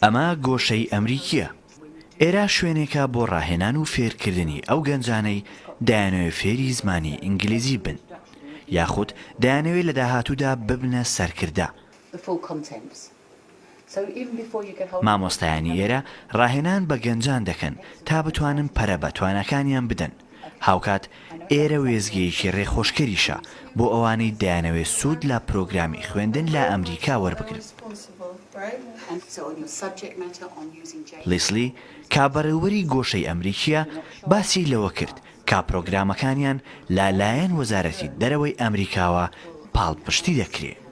ئەمە گۆشەی ئەمریکیە. ئێرە شوێنێکە بۆ ڕاهێنان و فێرکردنی ئەو گەنجانەی دەیانەوێت فێری زمانی ئینگلیزی بن یاخود دەیانەوێت لە داهاتوودا ببنە سەرکردە. مامۆستایانی ئێرە ڕاهێنان بە گەنجان دەکەن تا بتوانن پەرە بە توانەکانیان بدەن. هاوکات ئێرە وێزگەیەکی ڕێخۆشکەریشە بۆ ئەوانەی دەیانەوێت سوود لە پرۆگرامی خوێندن لە ئەمریکا وەربگرن. لیسلی کابەڕێوەری گۆشەی ئەمریکیە باسی لەوە کرد کا پرۆگرامەکانیان لالایەن وەزارەتی دەرەوەی ئەمریکاوە پاڵپشتی دەکرێت.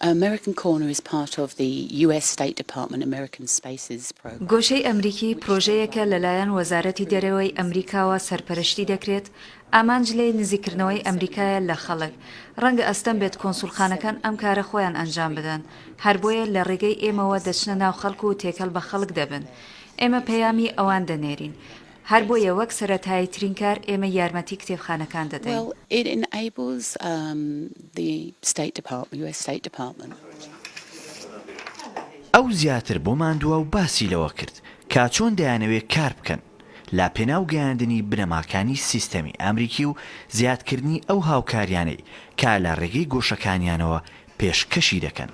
American Corner is part of the US State Department American Spaces program. گۆشەی ئەمریکی پرۆژەیەکە لەلایەن وەزارەتی دەرەوەی ئەمریکاوە سەرپەرشتی دەکرێت ئامانج لێ نزیکردنەوەی ئەمریکایە لە خەڵک. ڕەنگە ئەستەم بێت کۆنسوڵخانەکان ئەم کارە خۆیان ئەنجام بدەن. هەر بۆیە لە ڕێگەی ئێمەوە دەچنە ناو خەڵک و تێکەڵ بە خەڵک دەبن. ئێمە پەیامی ئەوان دەنێرین. هەر بۆیە وەک سەرەتاییترین کار ئێمە یارمەتی کتێبخانەکان دەدەین. Well, it enables the State Department, US State Department. ئەو زیاتر بۆ ماندووە و باسی لەوە کرد کا چۆن دەیانەوێت کار بکەن لە پێناو گەیاندنی بنەماکانی سیستەمی ئەمریکی و زیادکردنی ئەو هاوکاریانەی کا لە ڕێگەی گۆشەکانیانەوە پێشکەشی دەکەن.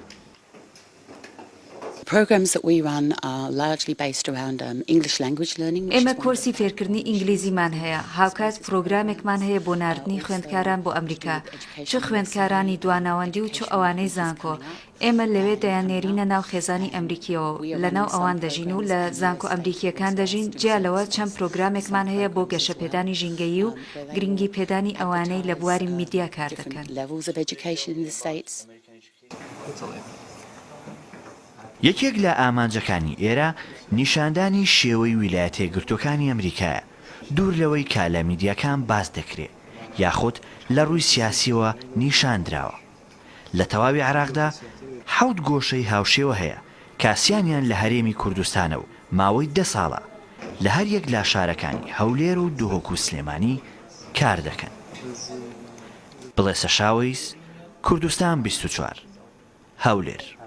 Programs that we run are largely based around English language learning. ئێمە کۆرسی فێرکردنی ئینگلیزیمان هەیە. هاوکات پرۆگرامێکمان هەیە بۆ ناردنی خوێندکاران بۆ ئەمریکا. چ خوێندکارانی دواناوەندی و چ ئەوانەی زانکۆ. ئێمە لەوێ دەیانێرینە ناو خێزانی ئەمریکیەوە لە ناو ئەوان دەژین و لە زانکۆ ئەمریکیەکان دەژین. جیا لەوە چەند پرۆگرامێکمان هەیە بۆ گەشەپێدانی ژینگەیی و گرنگی پێدانی ئەوانەی لە بواری میدیا کار دەکەن. یەکێک لە ئامانجەکانی ئێرە نیشاندانی شێوەی ویلایەتە یەکگرتووەکانی ئەمریکایە دوور لەوەی کا لە میدیاکان باز دەکرێت یاخود لە ڕووی سیاسیەوە نیشاندراوە. لە تەواوی عێراقدا 7 گۆشەی هاوشێوە هەیە کاسیانیان لە هەرێمی کوردستانە و ماوەی 10 ساڵە لە هەر یەک لە شارەکانی هەولێر و دوهۆک و سلێمانی کار دەکەن. بڵێسە شاوەیس، کوردستان 24 هەولێر.